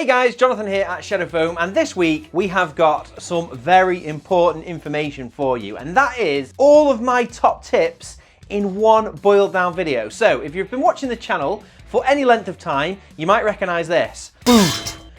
guys, Jonathan here at Shadow Foam, and this week we have got some very important information for you, and that is all of my top tips in one boiled down video. So if you've been watching the channel for any length of time, you might recognize this. Boom!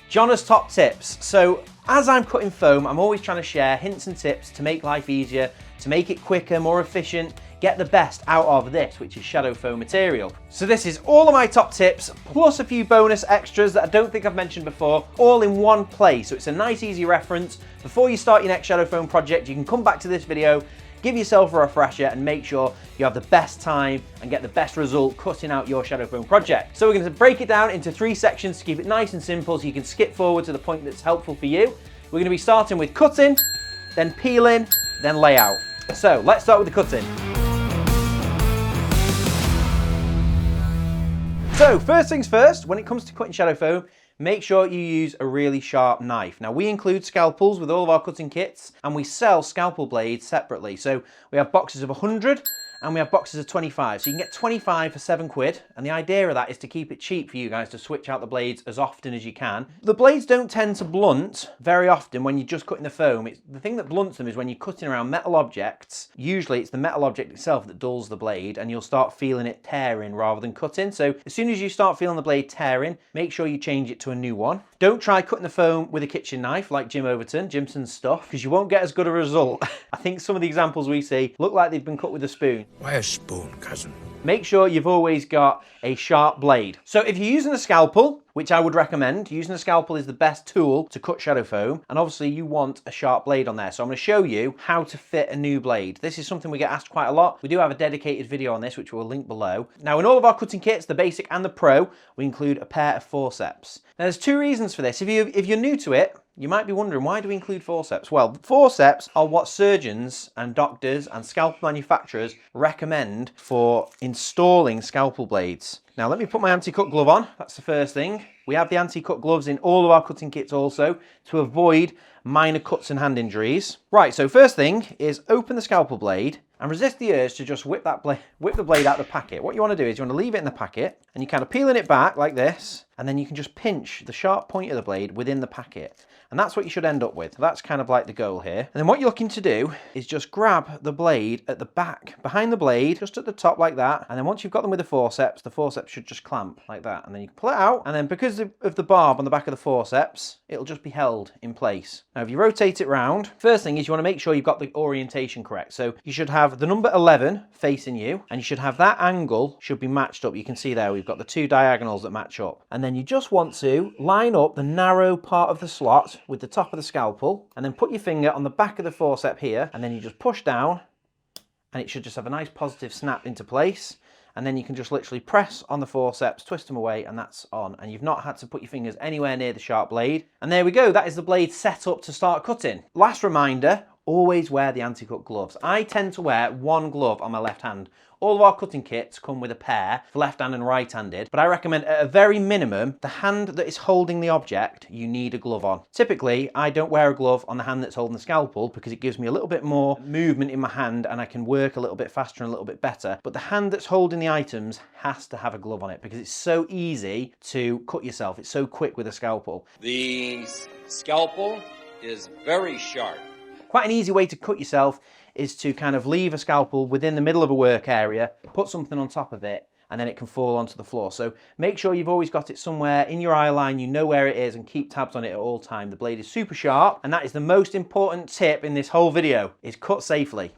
Jona's top tips. So as I'm cutting foam, I'm always trying to share hints and tips to make life easier, to make it quicker, more efficient, get the best out of this, which is Shadow Foam material. So this is all of my top tips, plus a few bonus extras that I don't think I've mentioned before, all in one place. So it's a nice, easy reference. Before you start your next Shadow Foam project, you can come back to this video, give yourself a refresher, and make sure you have the best time and get the best result cutting out your Shadow Foam project. So we're going to break it down into 3 sections to keep it nice and simple so you can skip forward to the point that's helpful for you. We're going to be starting with cutting, then peeling, then layout. So let's start with the cutting. So first things first, when it comes to cutting Shadow Foam, make sure you use a really sharp knife. Now we include scalpels with all of our cutting kits, and we sell scalpel blades separately. So we have boxes of 100 and we have boxes of 25. So you can get 25 for £7, and the idea of that is to keep it cheap for you guys to switch out the blades as often as you can. The blades don't tend to blunt very often when you're just cutting the foam. The thing that blunts them is when you're cutting around metal objects. Usually it's the metal object itself that dulls the blade, and you'll start feeling it tearing rather than cutting. So as soon as you start feeling the blade tearing, make sure you change it to a new one. Don't try cutting the foam with a kitchen knife like Jimson's stuff, because you won't get as good a result. I think some of the examples we see look like they've been cut with a spoon. Why a spoon, cousin? Make sure you've always got a sharp blade. So if you're using a scalpel, which I would recommend, using a scalpel is the best tool to cut Shadow Foam, and obviously you want a sharp blade on there. So I'm going to show you how to fit a new blade. This is something we get asked quite a lot. We do have a dedicated video on this, which we'll link below. Now in all of our cutting kits, the basic and the pro, we include a pair of forceps. Now there's 2 reasons for this. If you're new to it, you might be wondering, why do we include forceps? Well, forceps are what surgeons and doctors and scalpel manufacturers recommend for installing scalpel blades. Now let me put my anti-cut glove on. That's the first thing. We have the anti-cut gloves in all of our cutting kits also to avoid minor cuts and hand injuries. Right, so first thing is open the scalpel blade and resist the urge to just whip the blade out of the packet. What you want to do is you want to leave it in the packet, and you're kind of peeling it back like this, and then you can just pinch the sharp point of the blade within the packet. And that's what you should end up with. That's kind of like the goal here. And then what you're looking to do is just grab the blade at the back, behind the blade, just at the top like that. And then once you've got them with the forceps should just clamp like that. And then you can pull it out. And then because of the barb on the back of the forceps, it'll just be held in place. Now, if you rotate it round, first thing is you want to make sure you've got the orientation correct. So you should have the number 11 facing you, and you should have that angle should be matched up. You can see there, we've got the 2 diagonals that match up. And then you just want to line up the narrow part of the slot with the top of the scalpel, and then put your finger on the back of the forceps here, and then you just push down, and it should just have a nice positive snap into place. And then you can just literally press on the forceps, twist them away, and that's on. And you've not had to put your fingers anywhere near the sharp blade. And there we go, that is the blade set up to start cutting. Last reminder, always wear the anti-cut gloves. I tend to wear 1 glove on my left hand. All of our cutting kits come with a pair for left-handed and right-handed, but I recommend at a very minimum, the hand that is holding the object, you need a glove on. Typically, I don't wear a glove on the hand that's holding the scalpel because it gives me a little bit more movement in my hand and I can work a little bit faster and a little bit better. But the hand that's holding the items has to have a glove on it because it's so easy to cut yourself. It's so quick with a scalpel. The scalpel is very sharp. Quite an easy way to cut yourself is to kind of leave a scalpel within the middle of a work area, put something on top of it, and then it can fall onto the floor. So make sure you've always got it somewhere in your eye line, you know where it is, and keep tabs on it at all time. The blade is super sharp, and that is the most important tip in this whole video, is cut safely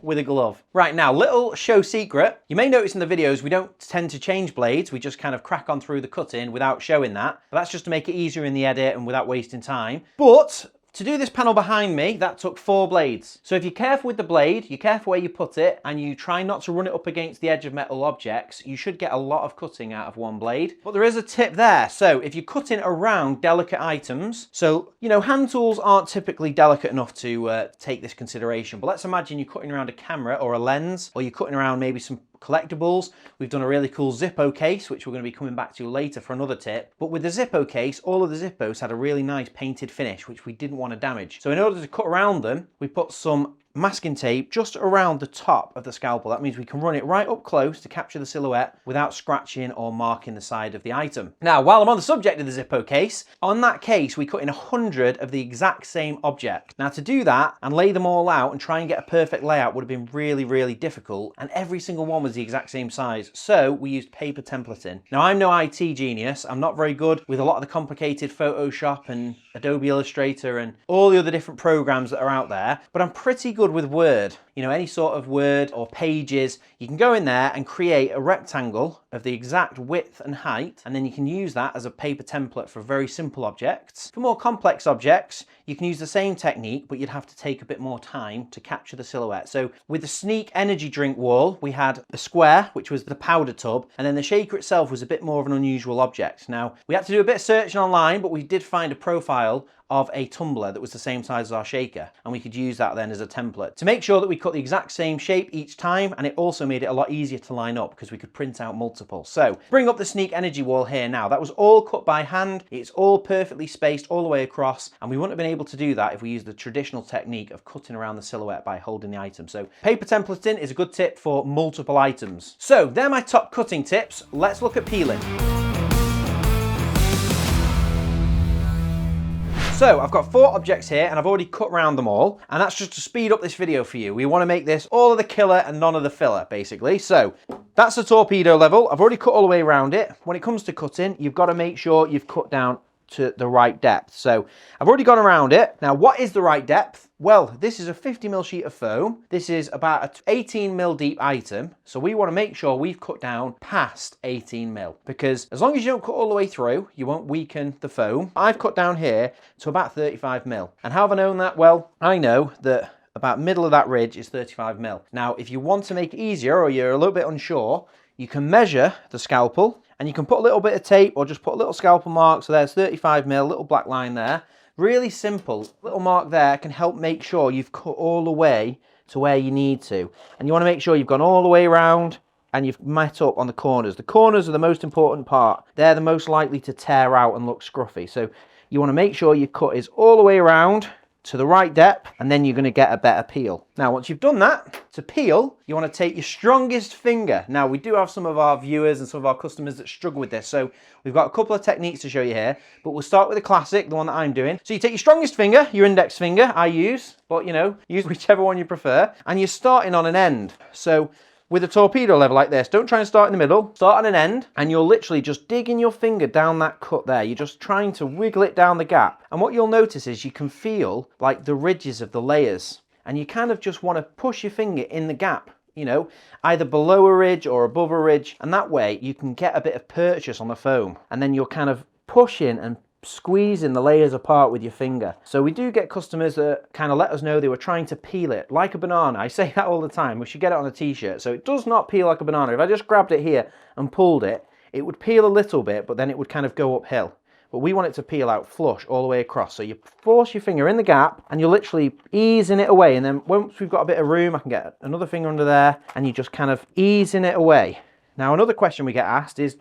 with a glove. Right, now, little show secret. You may notice in the videos we don't tend to change blades, we just kind of crack on through the cutting without showing that. But that's just to make it easier in the edit and without wasting time. But to do this panel behind me, that took 4 blades. So if you're careful with the blade, you're careful where you put it, and you try not to run it up against the edge of metal objects, you should get a lot of cutting out of 1 blade. But there is a tip there. So if you're cutting around delicate items, so, you know, hand tools aren't typically delicate enough to take this consideration. But let's imagine you're cutting around a camera or a lens, or you're cutting around maybe some collectibles. We've done a really cool Zippo case, which we're going to be coming back to later for another tip. But with the Zippo case, all of the Zippos had a really nice painted finish, which we didn't want to damage. So in order to cut around them, we put some masking tape just around the top of the scalpel. That means we can run it right up close to capture the silhouette without scratching or marking the side of the item. Now, while I'm on the subject of the Zippo case, on that case we cut in 100 of the exact same object. Now, to do that and lay them all out and try and get a perfect layout would have been really, really difficult, and every single one was the exact same size, so we used paper templating. Now, I'm no IT genius. I'm not very good with a lot of the complicated Photoshop and Adobe Illustrator and all the other different programs that are out there, but I'm pretty good with Word. You know, any sort of Word or Pages, you can go in there and create a rectangle of the exact width and height, and then you can use that as a paper template for very simple objects. For more complex objects, you can use the same technique, but you'd have to take a bit more time to capture the silhouette. So with the Sneak energy drink wall, we had a square, which was the powder tub, and then the shaker itself was a bit more of an unusual object. Now, we had to do a bit of searching online, but we did find a profile of a tumbler that was the same size as our shaker, and we could use that then as a template to make sure that we cut the exact same shape each time, and it also made it a lot easier to line up because we could print out multiple. So bring up the Sneak energy wall here now. That was all cut by hand. It's all perfectly spaced all the way across, and we wouldn't have been able to do that if we used the traditional technique of cutting around the silhouette by holding the item. So paper templating is a good tip for multiple items. So they're my top cutting tips. Let's look at peeling. So I've got 4 objects here and I've already cut around them all, and that's just to speed up this video for you. We want to make this all of the killer and none of the filler, basically. So that's the torpedo level. I've already cut all the way around it. When it comes to cutting, you've got to make sure you've cut down to the right depth. So I've already gone around it. Now, what is the right depth? Well, this is a 50mm sheet of foam. This is about an 18mm deep item. So we want to make sure we've cut down past 18mm, because as long as you don't cut all the way through, you won't weaken the foam. I've cut down here to about 35mm. And how have I known that? Well, I know that about middle of that ridge is 35mm. Now, if you want to make it easier or you're a little bit unsure, you can measure the scalpel and you can put a little bit of tape or just put a little scalpel mark. So there's 35mm, little black line there. Really simple. Little mark there can help make sure you've cut all the way to where you need to. And you want to make sure you've gone all the way around and you've met up on the corners. The corners are the most important part. They're the most likely to tear out and look scruffy. So you want to make sure your cut is all the way around to the right depth, and then you're going to get a better peel. Now, once you've done that, to peel, you want to take your strongest finger. Now, we do have some of our viewers and some of our customers that struggle with this, so we've got a couple of techniques to show you here, but we'll start with the classic, the one that I'm doing. So you take your strongest finger, your index finger, I use, but you know, use whichever one you prefer, and you're starting on an end. So with a torpedo level like this, don't try and start in the middle, start on an end, and you're literally just digging your finger down that cut there. You're just trying to wiggle it down the gap. And what you'll notice is you can feel like the ridges of the layers, and you kind of just want to push your finger in the gap, you know, either below a ridge or above a ridge, and that way you can get a bit of purchase on the foam, and then you're kind of pushing and squeezing the layers apart with your finger. So we do get customers that kind of let us know they were trying to peel it like a banana. I say that all the time. We should get it on a t-shirt. So it does not peel like a banana. If I just grabbed it here and pulled it, it would peel a little bit, but then it would kind of go uphill. But we want it to peel out flush all the way across. So you force your finger in the gap and you're literally easing it away. And then once we've got a bit of room, I can get another finger under there and you just kind of easing it away. Now, another question we get asked is,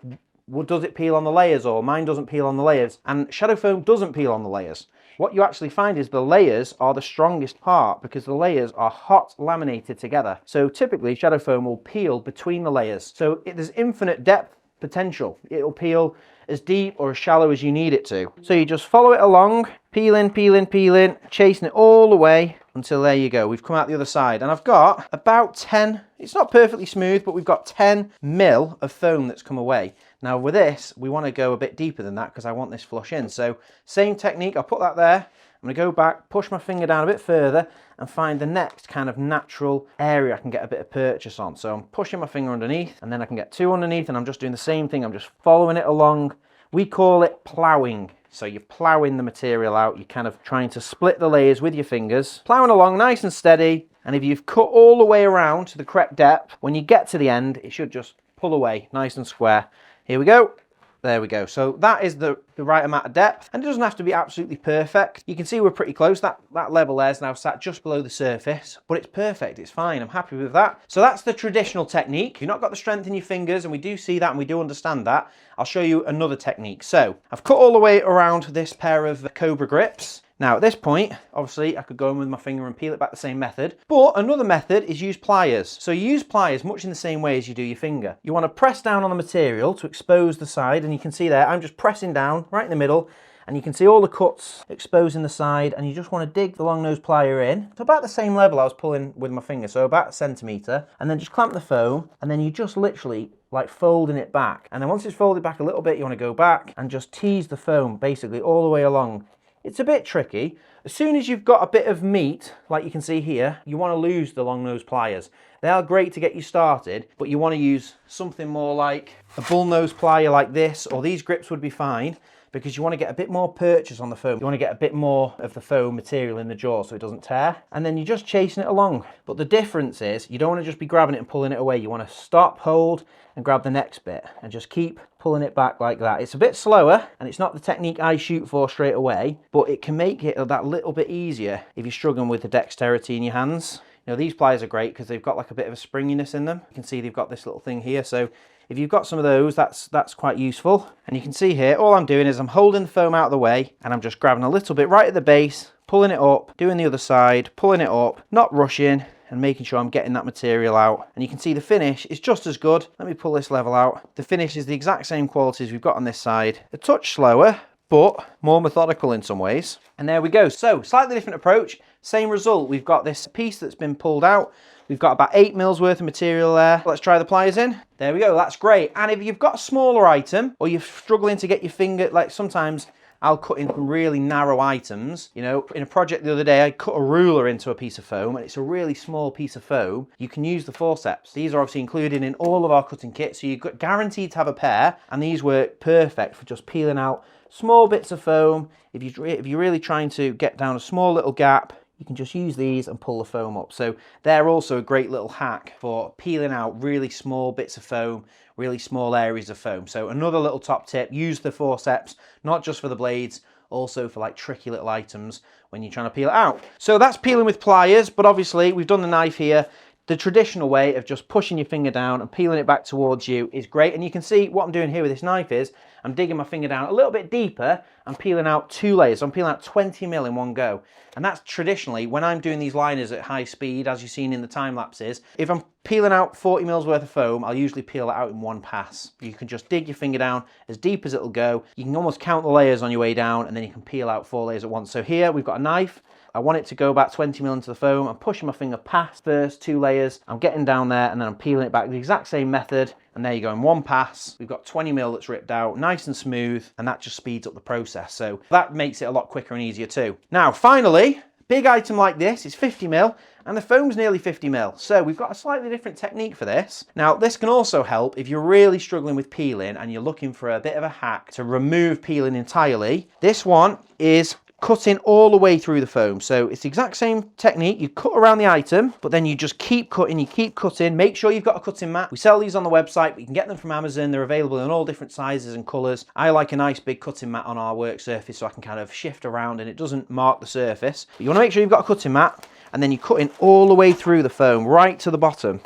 well, does it peel on the layers? Or mine doesn't peel on the layers. And shadow foam doesn't peel on the layers. What you actually find is the layers are the strongest part because the layers are hot laminated together. So typically shadow foam will peel between the layers. So there's infinite depth potential. It'll peel as deep or as shallow as you need it to. So you just follow it along, peeling, peeling, peeling, chasing it all the way until there you go. We've come out the other side and I've got about 10, it's not perfectly smooth, but we've got 10mm of foam that's come away. Now with this, we want to go a bit deeper than that because I want this flush in. So same technique, I'll put that there. I'm going to go back, push my finger down a bit further and find the next kind of natural area I can get a bit of purchase on. So I'm pushing my finger underneath and then I can get 2 underneath and I'm just doing the same thing. I'm just following it along. We call it ploughing. So you're ploughing the material out. You're kind of trying to split the layers with your fingers, ploughing along nice and steady. And if you've cut all the way around to the correct depth, when you get to the end, it should just pull away nice and square. Here we go. There we go. So that is the right amount of depth, and it doesn't have to be absolutely perfect. You can see we're pretty close. That level there is now sat just below the surface, but it's perfect. It's fine. I'm happy with that. So that's the traditional technique. If you've not got the strength in your fingers, and we do see that and we do understand that, I'll show you another technique. So I've cut all the way around this pair of Cobra grips. Now at this point, obviously I could go in with my finger and peel it back the same method, but another method is use pliers. So you use pliers much in the same way as you do your finger. You want to press down on the material to expose the side, and you can see there, I'm just pressing down right in the middle, and you can see all the cuts exposing the side, and you just want to dig the long nose plier in to about the same level I was pulling with my finger, so about a centimetre, and then just clamp the foam, and then you just literally like folding it back. And then once it's folded back a little bit, you want to go back and just tease the foam basically all the way along. It's a bit tricky. As soon as you've got a bit of meat, like you can see here, you want to lose the long nose pliers. They are great to get you started, but you want to use something more like a bull nose plier like this, or these grips would be fine, because you want to get a bit more purchase on the foam. You want to get a bit more of the foam material in the jaw so it doesn't tear. And then you're just chasing it along. But the difference is you don't want to just be grabbing it and pulling it away. You want to stop, hold, and grab the next bit and just keep pulling it back like that. It's a bit slower and it's not the technique I shoot for straight away, but it can make it that little bit easier if you're struggling with the dexterity in your hands. You know, these pliers are great because they've got like a bit of a springiness in them. You can see they've got this little thing here, so if you've got some of those, that's quite useful. And you can see here, all I'm doing is I'm holding the foam out of the way and I'm just grabbing a little bit right at the base, pulling it up, doing the other side, pulling it up, not rushing, and making sure I'm getting that material out. And you can see the finish is just as good. Let me pull this level out. The finish is the exact same quality as we've got on this side. A touch slower, but more methodical in some ways. And there we go. So slightly different approach, same result. We've got this piece that's been pulled out. We've got about 8 mils worth of material there. Let's try the pliers in. There we go, that's great. And if you've got a smaller item, or you're struggling to get your finger, like sometimes I'll cut in some really narrow items. You know, in a project the other day, I cut a ruler into a piece of foam, and it's a really small piece of foam. You can use the forceps. These are obviously included in all of our cutting kits, so you're guaranteed to have a pair, and these work perfect for just peeling out small bits of foam. If you're really trying to get down a small little gap, you can just use these and pull the foam up. So they're also a great little hack for peeling out really small bits of foam, really small areas of foam. So another little top tip, use the forceps, not just for the blades, also for like tricky little items when you're trying to peel it out. So that's peeling with pliers, but obviously we've done the knife here. The traditional way of just pushing your finger down and peeling it back towards you is great. And you can see what I'm doing here with this knife is I'm digging my finger down a little bit deeper and peeling out 2 layers. So I'm peeling out 20 mil in one go. And that's traditionally, when I'm doing these liners at high speed, as you've seen in the time lapses, if I'm peeling out 40 mils worth of foam, I'll usually peel it out in one pass. You can just dig your finger down as deep as it'll go. You can almost count the layers on your way down, and then you can peel out 4 layers at once. So here we've got a knife. I want it to go about 20 mil into the foam. I'm pushing my finger past the first 2 layers. I'm getting down there and then I'm peeling it back the exact same method. And there you go, in one pass, we've got 20 mil that's ripped out, nice and smooth, and that just speeds up the process. So that makes it a lot quicker and easier too. Now, finally, big item like this is 50 mil and the foam's nearly 50 mil. So we've got a slightly different technique for this. Now, this can also help if you're really struggling with peeling and you're looking for a bit of a hack to remove peeling entirely. This one is cutting all the way through the foam. So it's the exact same technique. You cut around the item, but then you just keep cutting, you keep cutting. Make sure you've got a cutting mat. We sell these on the website, but you can get them from Amazon. They're available in all different sizes and colours. I like a nice big cutting mat on our work surface so I can kind of shift around and it doesn't mark the surface. But you want to make sure you've got a cutting mat, and then you're cutting all the way through the foam, right to the bottom.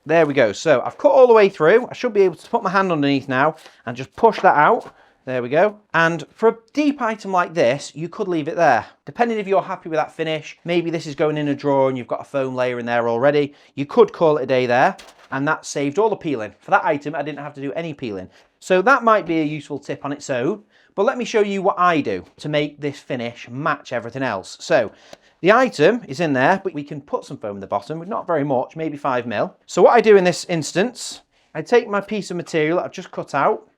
There we go. So I've cut all the way through. I should be able to put my hand underneath now and just push that out. There we go. And for a deep item like this, you could leave it there. Depending if you're happy with that finish, maybe this is going in a drawer and you've got a foam layer in there already. You could call it a day there, and that saved all the peeling. For that item, I didn't have to do any peeling. So that might be a useful tip on its own, but let me show you what I do to make this finish match everything else. So the item is in there, but we can put some foam in the bottom, but not very much, maybe 5 mil. So what I do in this instance, I take my piece of material that I've just cut out,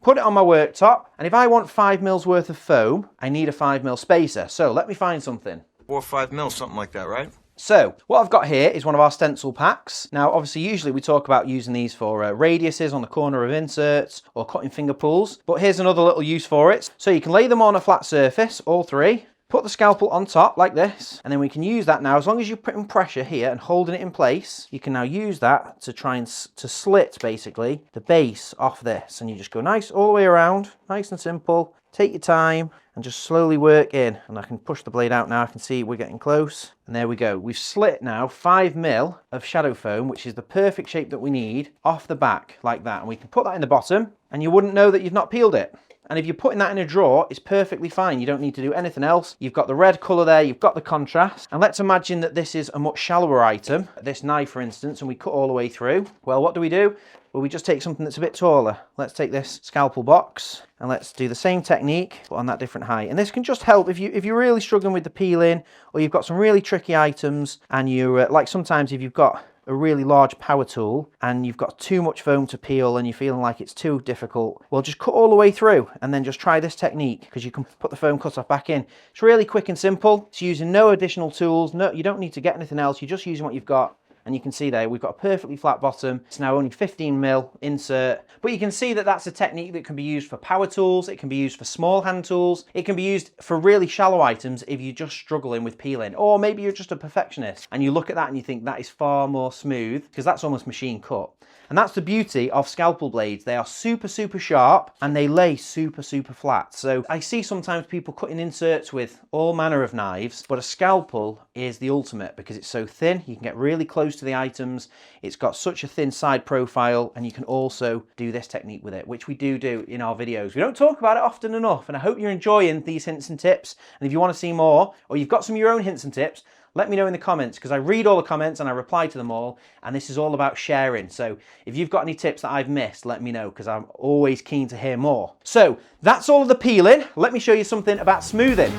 put it on my worktop, and if I want 5 mils worth of foam, I need a 5 mil spacer. So let me find something. 4 or 5 mils, something like that, right? So what I've got here is one of our stencil packs. Now, obviously, usually we talk about using these for radiuses on the corner of inserts or cutting finger pulls, but here's another little use for it. So you can lay them on a flat surface, all 3. Put the scalpel on top like this, and then we can use that now. As long as you're putting pressure here and holding it in place, you can now use that to try and to slit basically the base off this, and you just go nice all the way around, nice and simple. Take your time and just slowly work in. And I can push the blade out now. I can see we're getting close. And there we go. We've slit now 5 mil of shadow foam, which is the perfect shape that we need, off the back like that. And we can put that in the bottom and you wouldn't know that you've not peeled it. And if you're putting that in a drawer, it's perfectly fine. You don't need to do anything else. You've got the red colour there, you've got the contrast. And let's imagine that this is a much shallower item, this knife for instance, and we cut all the way through. Well, what do? Well, we just take something that's a bit taller. Let's take this scalpel box and let's do the same technique, but on that different height. And this can just help if you're really struggling with the peeling, or you've got some really tricky items, and you're like sometimes if you've got a really large power tool and you've got too much foam to peel and you're feeling like it's too difficult, well, just cut all the way through and then just try this technique, because you can put the foam cutoff back in. It's really quick and simple. It's using no additional tools. No, you don't need to get anything else. You're just using what you've got. And you can see there, we've got a perfectly flat bottom. It's now only 15mm insert. But you can see that that's a technique that can be used for power tools. It can be used for small hand tools. It can be used for really shallow items if you're just struggling with peeling. Or maybe you're just a perfectionist and you look at that and you think that is far more smooth, because that's almost machine cut. And that's the beauty of scalpel blades. They are super, super sharp and they lay super, super flat. So I see sometimes people cutting inserts with all manner of knives, but a scalpel is the ultimate because it's so thin. You can get really close to the items. It's got such a thin side profile, and you can also do this technique with it, which we do in our videos. We don't talk about it often enough, and I hope you're enjoying these hints and tips. And if you want to see more, or you've got some of your own hints and tips, let me know in the comments, because I read all the comments and I reply to them all, and this is all about sharing. So if you've got any tips that I've missed, let me know, because I'm always keen to hear more. So that's all of the peeling. Let me show you something about smoothing.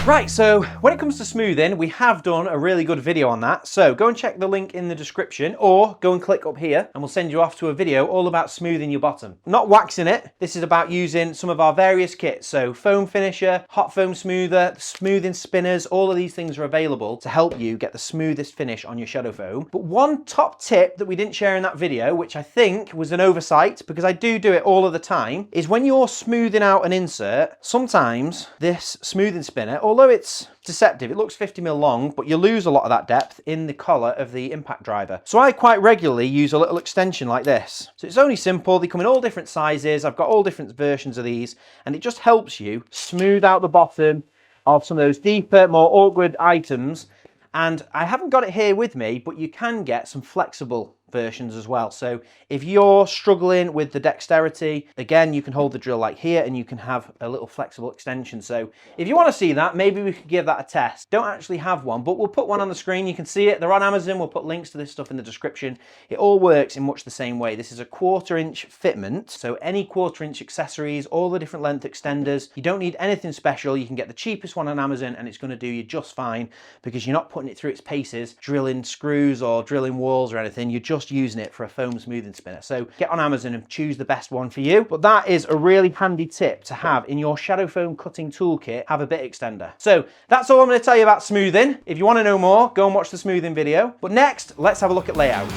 Right, so when it comes to smoothing, we have done a really good video on that. So go and check the link in the description, or go and click up here and we'll send you off to a video all about smoothing your bottom. Not waxing it. This is about using some of our various kits. So foam finisher, hot foam smoother, smoothing spinners, all of these things are available to help you get the smoothest finish on your shadow foam. But one top tip that we didn't share in that video, which I think was an oversight because I do it all of the time, is when you're smoothing out an insert, sometimes this smoothing spinner, although it's deceptive, it looks 50mm long, but you lose a lot of that depth in the collar of the impact driver. So I quite regularly use a little extension like this. So it's only simple, they come in all different sizes, I've got all different versions of these, and it just helps you smooth out the bottom of some of those deeper, more awkward items. And I haven't got it here with me, but you can get some flexible versions as well. So if you're struggling with the dexterity, again, you can hold the drill like here and you can have a little flexible extension. So if you want to see that, maybe we could give that a test. Don't actually have one, but we'll put one on the screen. You can see it. They're on Amazon. We'll put links to this stuff in the description. It all works in much the same way. This is a 1/4 inch fitment. So any 1/4 inch accessories, all the different length extenders. You don't need anything special. You can get the cheapest one on Amazon and it's going to do you just fine, because you're not putting it through its paces, drilling screws or drilling walls or anything. You're just using it for a foam smoothing spinner. So get on Amazon and choose the best one for you. But that is a really handy tip to have in your shadow foam cutting toolkit. Have a bit extender. So that's all I'm going to tell you about smoothing. If you want to know more, go and watch the smoothing video. But next, let's have a look at layouts.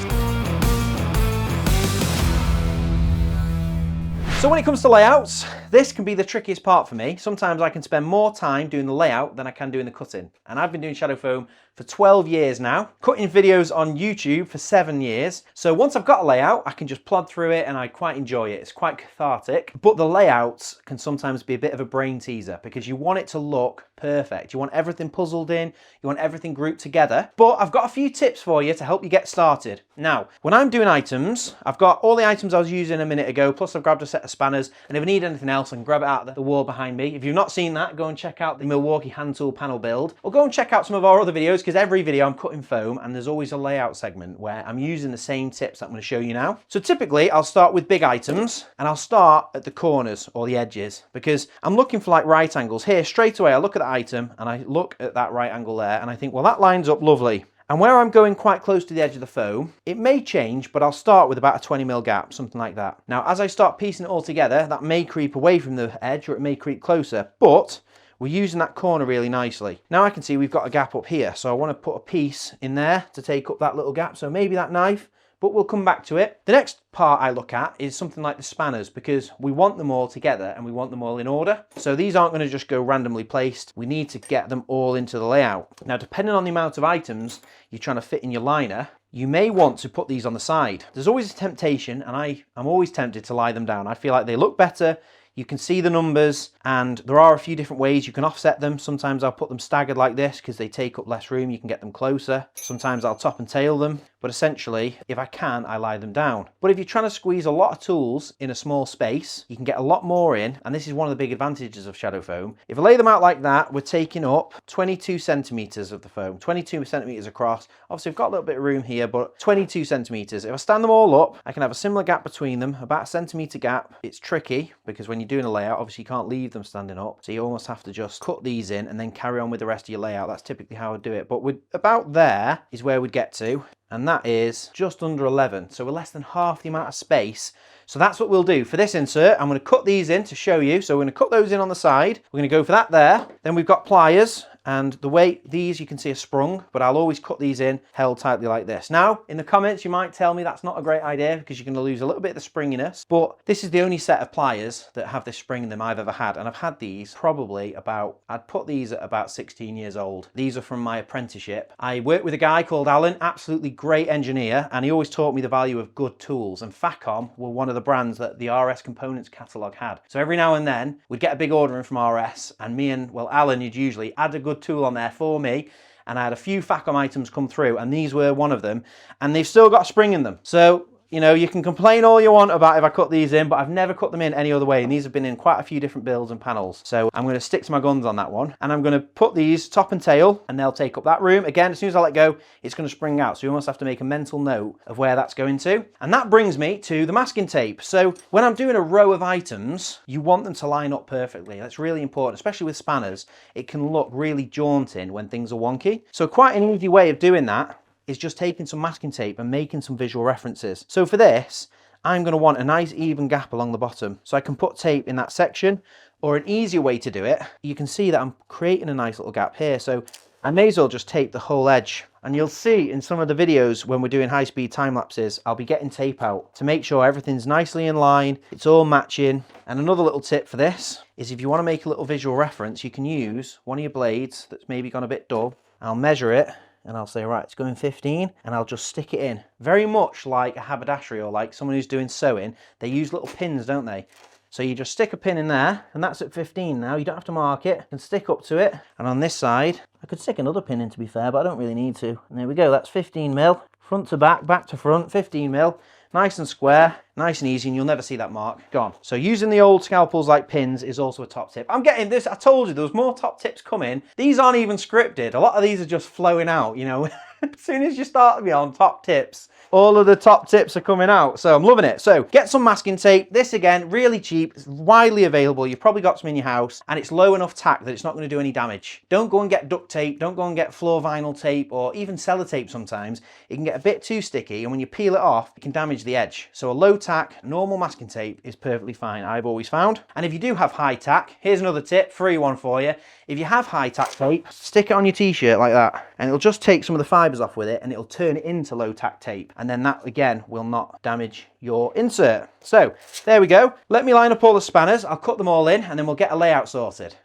So when it comes to layouts, this can be the trickiest part for me. Sometimes I can spend more time doing the layout than I can doing the cutting. And I've been doing shadow foam for 12 years now, cutting videos on YouTube for 7 years. So once I've got a layout, I can just plod through it and I quite enjoy it. It's quite cathartic. But the layouts can sometimes be a bit of a brain teaser because you want it to look perfect. You want everything puzzled in, you want everything grouped together. But I've got a few tips for you to help you get started. Now, when I'm doing items, I've got all the items I was using a minute ago, plus I've grabbed a set of spanners, and if I need anything else, I can grab it out of the wall behind me. If you've not seen that, go and check out the Milwaukee hand tool panel build, or go and check out some of our other videos, because every video I'm cutting foam and there's always a layout segment where I'm using the same tips that I'm going to show you now. So typically I'll start with big items and I'll start at the corners or the edges, because I'm looking for like right angles. Here straight away I look at the item and I look at that right angle there and I think, well, that lines up lovely. And where I'm going quite close to the edge of the foam, it may change, but I'll start with about a 20mm gap, something like that. Now, as I start piecing it all together, that may creep away from the edge or it may creep closer, but we're using that corner really nicely. Now I can see we've got a gap up here, so I want to put a piece in there to take up that little gap, so maybe that knife, but we'll come back to it. The next part I look at is something like the spanners, because we want them all together and we want them all in order. So these aren't going to just go randomly placed. We need to get them all into the layout. Now, depending on the amount of items you're trying to fit in your liner, you may want to put these on the side. There's always a temptation, and I'm always tempted to lie them down. I feel like they look better. You can see the numbers, and there are a few different ways you can offset them. Sometimes I'll put them staggered like this because they take up less room. You can get them closer. Sometimes I'll top and tail them. but essentially, if I can, I lie them down. But if you're trying to squeeze a lot of tools in a small space, you can get a lot more in, and this is one of the big advantages of shadow foam. If I lay them out like that, we're taking up 22 centimeters of the foam, 22 centimeters across. Obviously, I've got a little bit of room here, but 22 centimeters. If I stand them all up, I can have a similar gap between them, about a centimeter gap. It's tricky because when you're doing a layout, obviously you can't leave them standing up, so you almost have to just cut these in and then carry on with the rest of your layout. That's typically how I do it, but with about there is where we'd get to, and that is just under 11, so we're less than half the amount of space. So that's what we'll do for this insert. I'm going to cut these in to show you. So we're going to cut those in on the side. We're going to go for that there. Then we've got pliers, and the way these you can see are sprung, but I'll always cut these in held tightly like this. Now, in the comments, you might tell me that's not a great idea because you're going to lose a little bit of the springiness, but this is the only set of pliers that have this spring in them I've ever had, and I've had these probably about, I'd put these at about 16 years old. These are from my apprenticeship. I worked with a guy called Alan, absolutely great engineer, and he always taught me the value of good tools, and Facom were one of the brands that the RS Components catalogue had. So every now and then, we'd get a big order in from RS, and me and, well, Alan, you'd usually add a good tool on there for me, and I had a few Facom items come through, and these were one of them, and they've still got a spring in them. So, you know, you can complain all you want about if I cut these in, but I've never cut them in any other way, and these have been in quite a few different builds and panels. So I'm going to stick to my guns on that one, and I'm going to put these top and tail, and they'll take up that room. Again, as soon as I let go, it's going to spring out, so you almost have to make a mental note of where that's going to. And that brings me to the masking tape. So when I'm doing a row of items, you want them to line up perfectly. That's really important, especially with spanners. It can look really jaunting when things are wonky. So quite an easy way of doing that is just taking some masking tape and making some visual references. So for this, I'm going to want a nice even gap along the bottom. So I can put tape in that section, or an easier way to do it, you can see that I'm creating a nice little gap here. So I may as well just tape the whole edge. And you'll see in some of the videos when we're doing high-speed time lapses, I'll be getting tape out to make sure everything's nicely in line, it's all matching. And another little tip for this is if you want to make a little visual reference, you can use one of your blades that's maybe gone a bit dull. I'll measure it, and I'll say, right, it's going 15, and I'll just stick it in. Very much like a haberdashery or like someone who's doing sewing, they use little pins, don't they? So you just stick a pin in there, and that's at 15 now. You don't have to mark it. You can stick up to it. And on this side, I could stick another pin in, to be fair, but I don't really need to. And there we go, that's 15 mil. Front to back to front, 15 mil. Nice and square, nice and easy, and you'll never see that mark. Gone. So using the old scalpels like pins is also a top tip. I'm getting this, I told you there was more top tips coming. These aren't even scripted. A lot of these are just flowing out, you know. As soon as you start me on top tips, all of the top tips are coming out. So I'm loving it. So get some masking tape. This again, really cheap, it's widely available. You've probably got some in your house, and it's low enough tack that it's not going to do any damage. Don't go and get duct tape. Don't go and get floor vinyl tape, or even sellotape sometimes. It can get a bit too sticky, and when you peel it off, it can damage the edge. So a low tack, normal masking tape is perfectly fine, I've always found. And if you do have high tack, here's another tip, free one for you. If you have high tack tape, stick it on your t-shirt like that, and it'll just take some of the fibers off with it, and it'll turn it into low tack tape. And then that again will not damage your insert. So there we go. Let me line up all the spanners. I'll cut them all in, and then we'll get a layout sorted.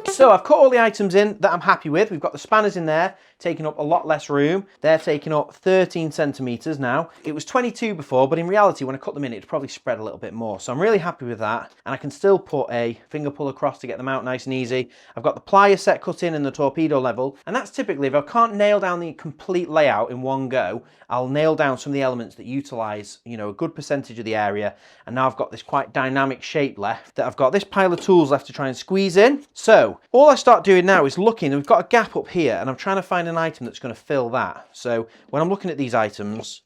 So I've cut all the items in that I'm happy with. We've got the spanners in there, taking up a lot less room. They're taking up 13 centimeters now. It was 22 before, but in reality, when I cut them in, it'd probably spread a little bit more. So I'm really happy with that. And I can still put a finger pull across to get them out nice and easy. I've got the plier set cut in and the torpedo level. And that's typically, if I can't nail down the complete layout in one go, I'll nail down some of the elements that utilize, you know, a good percentage of the area. And now I've got this quite dynamic shape left that I've got this pile of tools left to try and squeeze in. So all I start doing now is looking, and we've got a gap up here, and I'm trying to find an item that's going to fill that. So when I'm looking at these items,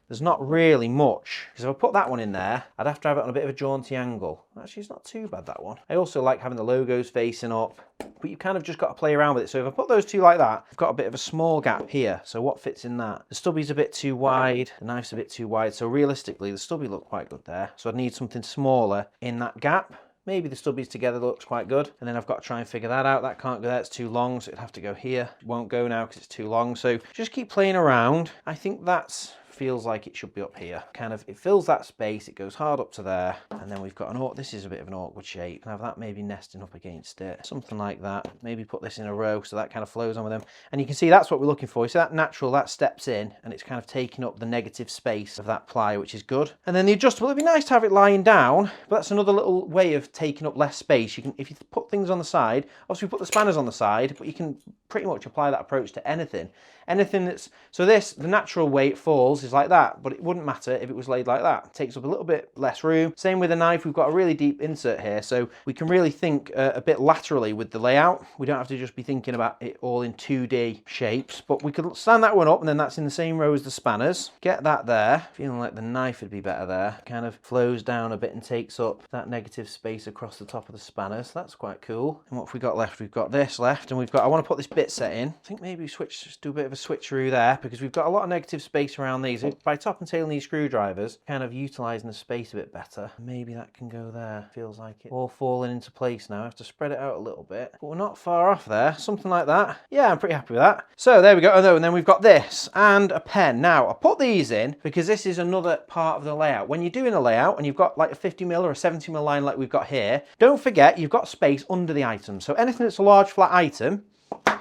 there's not really much, because if I put that one in there, I'd have to have it on a bit of a jaunty angle. Actually, it's not too bad, that one. I also like having the logos facing up, but you kind of just got to play around with it. So if I put those two like that, I've got a bit of a small gap here. So what fits in that? The stubby's a bit too wide, the knife's a bit too wide. So realistically, the stubby looked quite good there. So I'd need something smaller in that gap. Maybe the stubbies together looks quite good. And then I've got to try and figure that out. That can't go there, it's too long, so it'd have to go here. It won't go now because it's too long. So just keep playing around. I think that's feels like it should be up here. Kind of, it fills that space, it goes hard up to there, and then we've got this is a bit of an awkward shape. Can have that maybe nesting up against it, something like that. Maybe put this in a row so that kind of flows on with them. And you can see that's what we're looking for. So that natural, that steps in, and it's kind of taking up the negative space of that plier, which is good. And then the adjustable, it'd be nice to have it lying down, but that's another little way of taking up less space. You can, if you put things on the side, obviously we put the spanners on the side, but you can pretty much apply that approach to anything. Anything that's, so this, the natural way it falls is like that, but it wouldn't matter if it was laid like that. It takes up a little bit less room. Same with a knife, we've got a really deep insert here, so we can really think a bit laterally with the layout. We don't have to just be thinking about it all in 2D shapes, but we could stand that one up, and then that's in the same row as the spanners. Get that there, feeling like the knife would be better there. Kind of flows down a bit and takes up that negative space across the top of the spanners. That's quite cool. And what have we got left? We've got this left, and we've got, I want to put this bit set in. I think maybe just do a bit of a switcheroo there, because we've got a lot of negative space around these. By top and tailing these screwdrivers, kind of utilising the space a bit better. Maybe that can go there. Feels like it all falling into place now. I have to spread it out a little bit, but we're not far off there. Something like that. Yeah, I'm pretty happy with that. So there we go. Oh no, and then we've got this and a pen. Now I put these in because this is another part of the layout. When you're doing a layout and you've got like a 50mm or a 70mm line like we've got here, don't forget you've got space under the item. So anything that's a large flat item,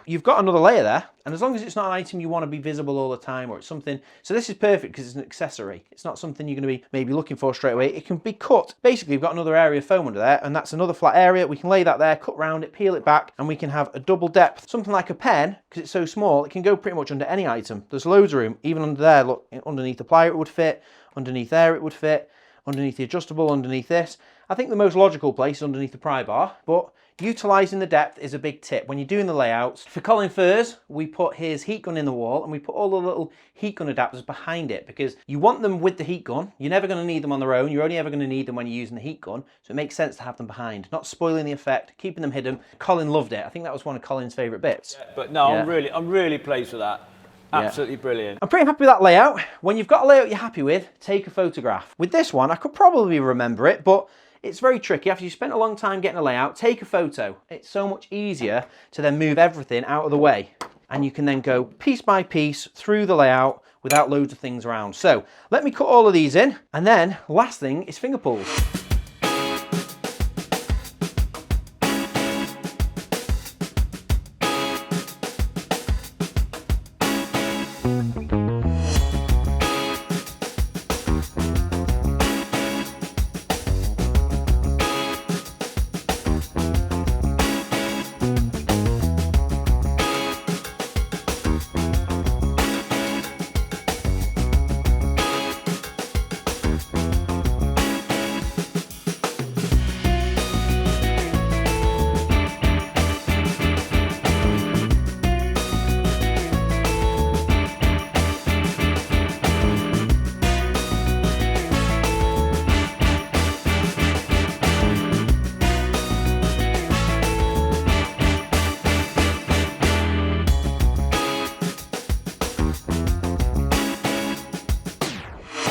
you've got another layer there, and as long as it's not an item you want to be visible all the time, or it's something, so this is perfect because it's an accessory. It's not something you're going to be maybe looking for straight away. It can be cut. Basically, you've got another area of foam under there, and that's another flat area. We can lay that there, cut round it, peel it back, and we can have a double depth. Something like a pen, because it's so small, it can go pretty much under any item. There's loads of room, even under there. Look, underneath the plier it would fit, underneath there it would fit, underneath the adjustable, underneath this. I think the most logical place is underneath the pry bar, but utilising the depth is a big tip when you're doing the layouts. For Colin Furs, we put his heat gun in the wall, and we put all the little heat gun adapters behind it because you want them with the heat gun. You're never going to need them on their own. You're only ever going to need them when you're using the heat gun. So it makes sense to have them behind, not spoiling the effect, keeping them hidden. Colin loved it. I think that was one of Colin's favourite bits. Yeah, but no, yeah. I'm really pleased with that. Absolutely brilliant. I'm pretty happy with that layout. When you've got a layout you're happy with, take a photograph. With this one, I could probably remember it, but it's very tricky. After you've spent a long time getting a layout, take a photo. It's so much easier to then move everything out of the way. And you can then go piece by piece through the layout without loads of things around. So let me cut all of these in. And then last thing is finger pulls.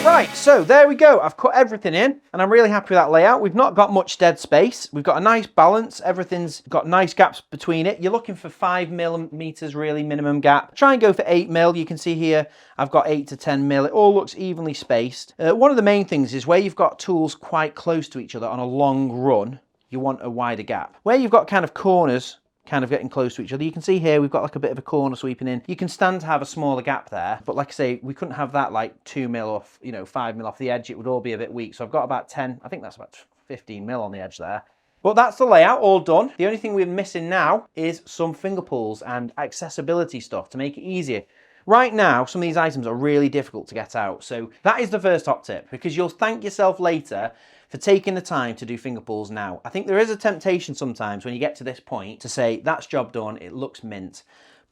Right, so there we go. I've cut everything in and I'm really happy with that layout. We've not got much dead space. We've got a nice balance. Everything's got nice gaps between it. You're looking for 5mm really minimum gap. Try and go for 8mm. You can see here I've got 8 to 10mm. It all looks evenly spaced. One of the main things is where you've got tools quite close to each other on a long run, you want a wider gap. Where you've got kind of corners kind of getting close to each other. You can see here we've got like a bit of a corner sweeping in. You can stand to have a smaller gap there, but like I say, we couldn't have that like 2mm off, 5mm off the edge. It would all be a bit weak. So I've got about 10, I think that's about 15mm on the edge there. But that's the layout all done. The only thing we're missing now is some finger pulls and accessibility stuff to make it easier. Right now, some of these items are really difficult to get out. So that is the first top tip, because you'll thank yourself later for taking the time to do finger pulls now. I think there is a temptation sometimes when you get to this point to say, that's job done, it looks mint.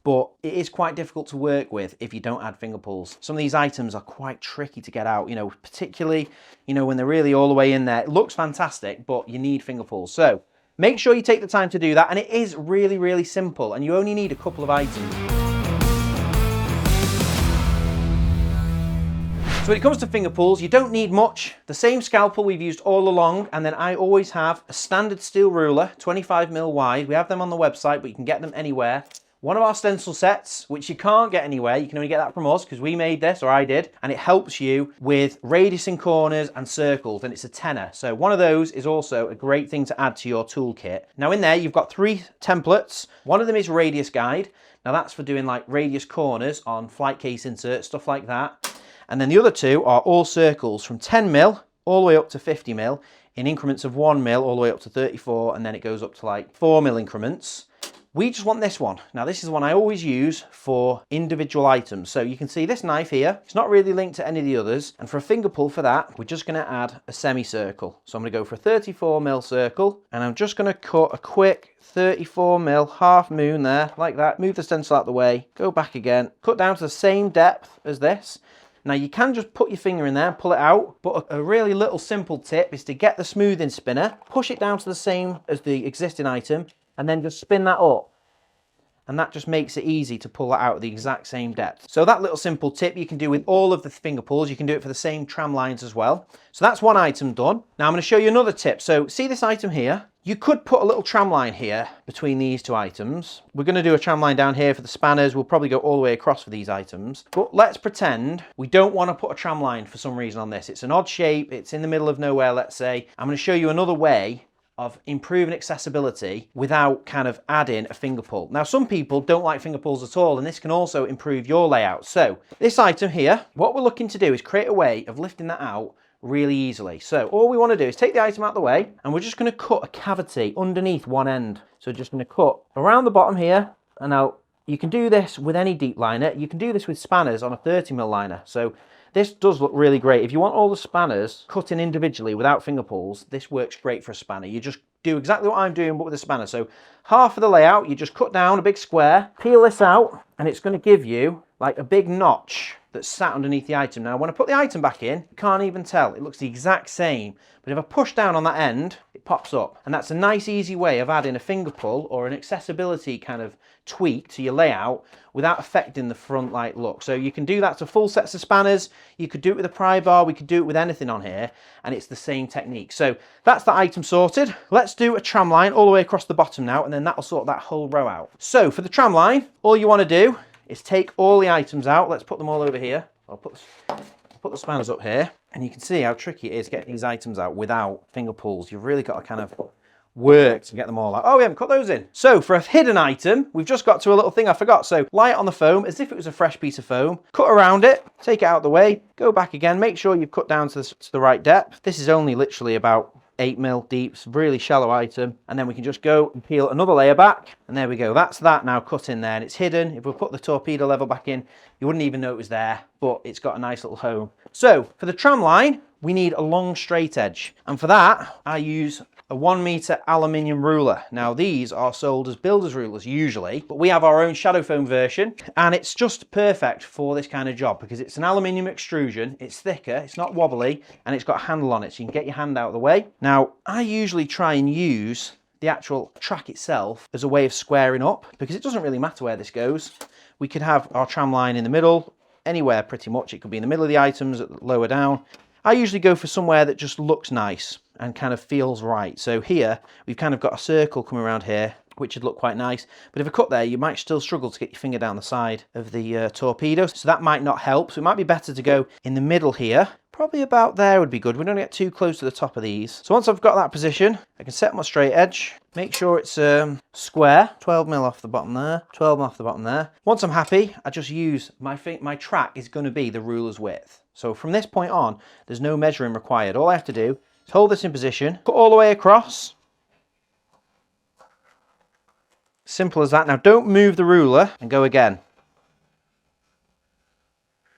But it is quite difficult to work with if you don't add finger pulls. Some of these items are quite tricky to get out, particularly, when they're really all the way in there. It looks fantastic, but you need finger pulls. So make sure you take the time to do that. And it is really, really simple. And you only need a couple of items. So when it comes to finger pulls, you don't need much. The same scalpel we've used all along, and then I always have a standard steel ruler, 25mm wide. We have them on the website, but you can get them anywhere. One of our stencil sets, which you can't get anywhere, you can only get that from us because we made this, or I did, and it helps you with radius in corners and circles, and it's a tenner. So one of those is also a great thing to add to your toolkit. Now in there, you've got 3 templates. One of them is radius guide. Now that's for doing like radius corners on flight case inserts, stuff like that. And then the other 2 are all circles from 10mm all the way up to 50mm in increments of 1mm all the way up to 34, and then it goes up to like 4mm increments. We just want this one. Now this is the one I always use for individual items. So you can see this knife here, it's not really linked to any of the others. And for a finger pull for that, we're just gonna add a semicircle. So I'm gonna go for a 34mm circle, and I'm just gonna cut a quick 34mm half moon there, like that. Move the stencil out the way, go back again, cut down to the same depth as this. Now you can just put your finger in there and pull it out, but a really little simple tip is to get the smoothing spinner, push it down to the same as the existing item, and then just spin that up. And that just makes it easy to pull it out at the exact same depth. So that little simple tip you can do with all of the finger pulls. You can do it for the same tram lines as well. So that's one item done. Now I'm going to show you another tip. So see this item here? You could put a little tram line here between these 2 items. We're going to do a tram line down here for the spanners. We'll probably go all the way across for these items. But let's pretend we don't want to put a tram line for some reason on this. It's an odd shape. It's in the middle of nowhere, let's say. I'm going to show you another way of improving accessibility without kind of adding a finger pull. Now some people don't like finger pulls at all, and this can also improve your layout. So this item here, what we're looking to do is create a way of lifting that out really easily. So all we want to do is take the item out of the way, and we're just going to cut a cavity underneath one end. So just going to cut around the bottom here, and now you can do this with any deep liner. You can do this with spanners on a 30mm liner. So this does look really great. If you want all the spanners cut in individually without finger pulls, this works great for a spanner. You just do exactly what I'm doing, but with a spanner. So half of the layout, you just cut down a big square, peel this out, and it's going to give you like a big notch that's sat underneath the item. Now, when I put the item back in, you can't even tell. It looks the exact same. But if I push down on that end, it pops up. And that's a nice, easy way of adding a finger pull or an accessibility kind of tweak to your layout without affecting the front light look. So you can do that to full sets of spanners. You could do it with a pry bar. We could do it with anything on here, and it's the same technique. So that's the item sorted. Let's do a tram line all the way across the bottom now, and then that'll sort that whole row out. So for the tram line, all you want to do is take all the items out. Let's put them all over here. I'll put the spanners up here, and you can see how tricky it is getting these items out without finger pulls. You've really got to kind of work to get them all out. Oh, we haven't cut those in. So for a hidden item, we've just got to a little thing I forgot. So lie it on the foam as if it was a fresh piece of foam, cut around it, take it out of the way, go back again, make sure you've cut down to the right depth. This is only literally about 8mm deep, really shallow item, and then we can just go and peel another layer back, and there we go. That's that now cut in there, and it's hidden. If we put the torpedo level back in, you wouldn't even know it was there, but it's got a nice little home. So for the tram line, we need a long straight edge, and for that I use a 1m aluminium ruler. Now these are sold as builder's rulers usually, but we have our own shadow foam version, and it's just perfect for this kind of job because it's an aluminium extrusion, it's thicker, it's not wobbly, and it's got a handle on it so you can get your hand out of the way. Now I usually try and use the actual track itself as a way of squaring up because it doesn't really matter where this goes. We could have our tram line in the middle, anywhere pretty much. It could be in the middle of the items, lower down. I usually go for somewhere that just looks nice and kind of feels right. So here we've kind of got a circle coming around here, which would look quite nice. But if I cut there, you might still struggle to get your finger down the side of the torpedo. So that might not help. So it might be better to go in the middle here. Probably about there would be good. We don't get too close to the top of these. So once I've got that position, I can set my straight edge. Make sure it's square. 12mm off the bottom there. 12mm off the bottom there. Once I'm happy, I just use my track is going to be the ruler's width. So from this point on, there's no measuring required. All I have to do is hold this in position, cut all the way across. Simple as that. Now don't move the ruler and go again.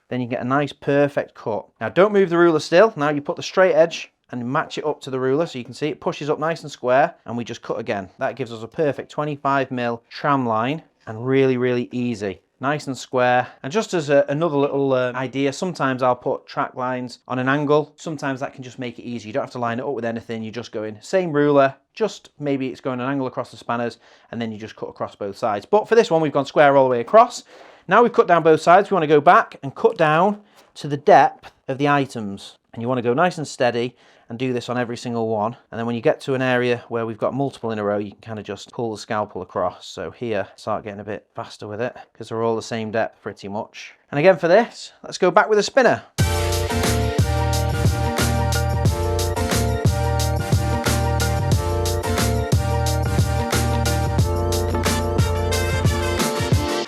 Then you get a nice perfect cut. Now don't move the ruler still. Now you put the straight edge and match it up to the ruler so you can see it pushes up nice and square, and we just cut again. That gives us a perfect 25mm tram line, and really, really easy. Nice and square. And just as another little idea, sometimes I'll put track lines on an angle. Sometimes that can just make it easy. You don't have to line it up with anything. You just go in, same ruler, just maybe it's going an angle across the spanners, and then you just cut across both sides. But for this one, we've gone square all the way across. Now we've cut down both sides, we want to go back and cut down to the depth of the items. And you want to go nice and steady and do this on every single one. And then when you get to an area where we've got multiple in a row, you can kind of just pull the scalpel across. So here, start getting a bit faster with it because they're all the same depth pretty much. And again for this, let's go back with a spinner.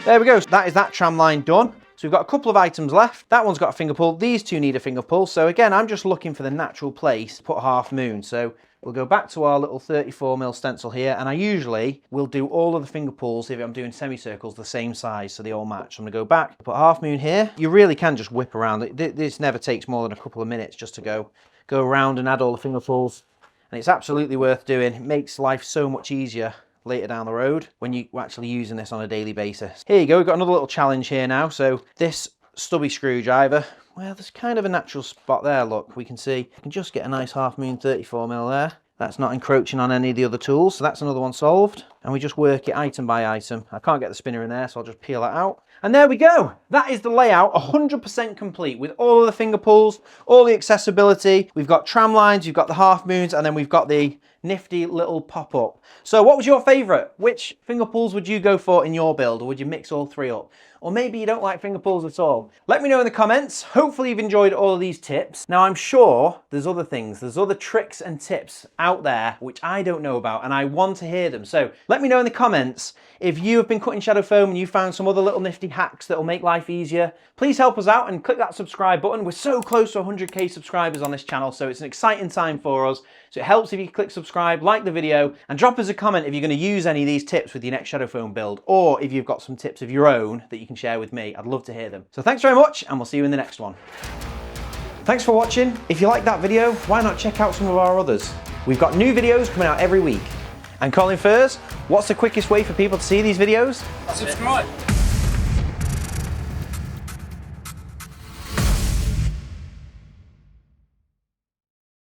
There we go, that is that tram line done. So we've got a couple of items left. That one's got a finger pull, these two need a finger pull. So again, I'm just looking for the natural place to put half moon. So we'll go back to our little 34mm stencil here, and I usually will do all of the finger pulls if I'm doing semicircles the same size so they all match. So I'm gonna go back, put half moon here. You really can just whip around. This never takes more than a couple of minutes just to go around and add all the finger pulls. And it's absolutely worth doing. It makes life so much easier later down the road when you're actually using this on a daily basis. Here you go, we've got another little challenge here now. So this stubby screwdriver, well, there's kind of a natural spot there, look, we can see. You can just get a nice half moon 34mm there. That's not encroaching on any of the other tools, so that's another one solved. And we just work it item by item. I can't get the spinner in there, so I'll just peel that out. And there we go. That is the layout, 100% complete with all of the finger pulls, all the accessibility. We've got tram lines, we've got the half moons, and then we've got the nifty little pop-up. So what was your favourite? Which finger pulls would you go for in your build, or would you mix all three up? Or maybe you don't like finger pulls at all. Let me know in the comments. Hopefully you've enjoyed all of these tips. Now I'm sure there's other things, there's other tricks and tips out there which I don't know about and I want to hear them. So let me know in the comments if you have been cutting shadow foam and you found some other little nifty hacks that will make life easier. Please help us out and click that subscribe button. We're so close to 100k subscribers on this channel, so it's an exciting time for us. So it helps if you click subscribe, like the video, and drop us a comment if you're going to use any of these tips with your next shadow foam build, or if you've got some tips of your own that you can share with me. I'd love to hear them. So thanks very much, and we'll see you in the next one. Thanks for watching. If you liked that video, why not check out some of our others? We've got new videos coming out every week. And Colin Furs, what's the quickest way for people to see these videos? Subscribe.